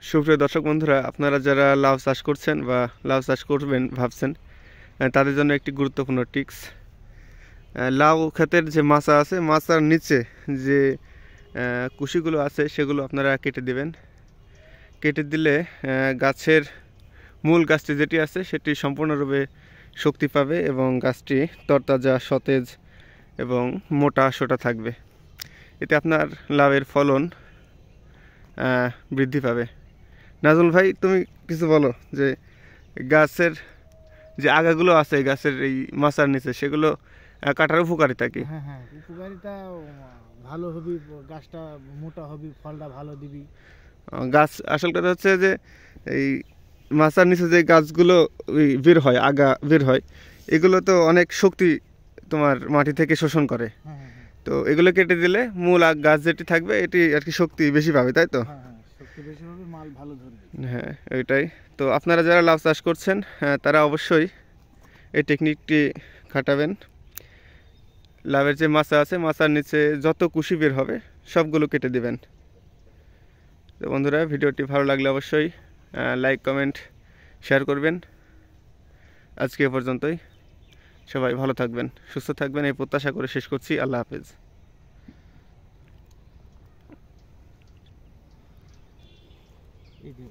সুপ্রিয় দর্শক বন্ধুরা, আপনারা যারা লাউ চাষ করছেন বা লাউ চাষ করবেন ভাবছেন, তাদের জন্য একটি গুরুত্বপূর্ণ টিপস। লাউ ক্ষেতের যে মাচা আছে, মাচার নিচে যে কুশিগুলো আছে সেগুলো আপনারা কেটে দিবেন। কেটে দিলে গাছের মূল গাছটি যেটি আছে সেটি সম্পূর্ণরূপে শক্তি পাবে এবং গাছটি তরতাজা, সতেজ এবং মোটা সোটা থাকবে। এতে আপনার লাউয়ের ফলন বৃদ্ধি পাবে। নাজমুল ভাই, তুমি কিছু বলো যে গাছের যে আগাগুলো আছে গাছের এই মাচার নিচে, সেগুলো কাটার উপকারিতা কি? হ্যাঁ হ্যাঁ, উপকারিতা ভালো হবি, গাছটা মোটা হবি, ফলটা ভালো দিবি। গাছ আসল কথা হচ্ছে যে এই মাচার নিচে যে গাছগুলো বের হয়, আগা বের হয়, এগুলো তো অনেক শক্তি তোমার মাটি থেকে শোষণ করে। হ্যাঁ হ্যাঁ হ্যাঁ তো এগুলো কেটে দিলে মূল গাছ যেটি থাকবে এটি আর কি শক্তি বেশি পাবে, তাই তো? হ্যাঁ হ্যাঁ, শক্তি বেশি হবে, মাল ভালো ধরবে। হ্যাঁ, ওইটাই। তো আপনারা যারা লাউ চাষ করছেন, তারা অবশ্যই এই টেকনিকটি খাটাবেন। লাউয়ের যে মাচা আছে, মাচার নিচে যত কুশি বের হবে সবগুলো কেটে দিবেন। তো বন্ধুরা, ভিডিওটি ভালো লাগলে অবশ্যই লাইক, কমেন্ট, শেয়ার করবেন। আজকে এ পর্যন্তই। সবাই ভালো থাকবেন, সুস্থ থাকবেন, এই প্রত্যাশা করে শেষ করছি। আল্লাহ হাফেজ। এই যে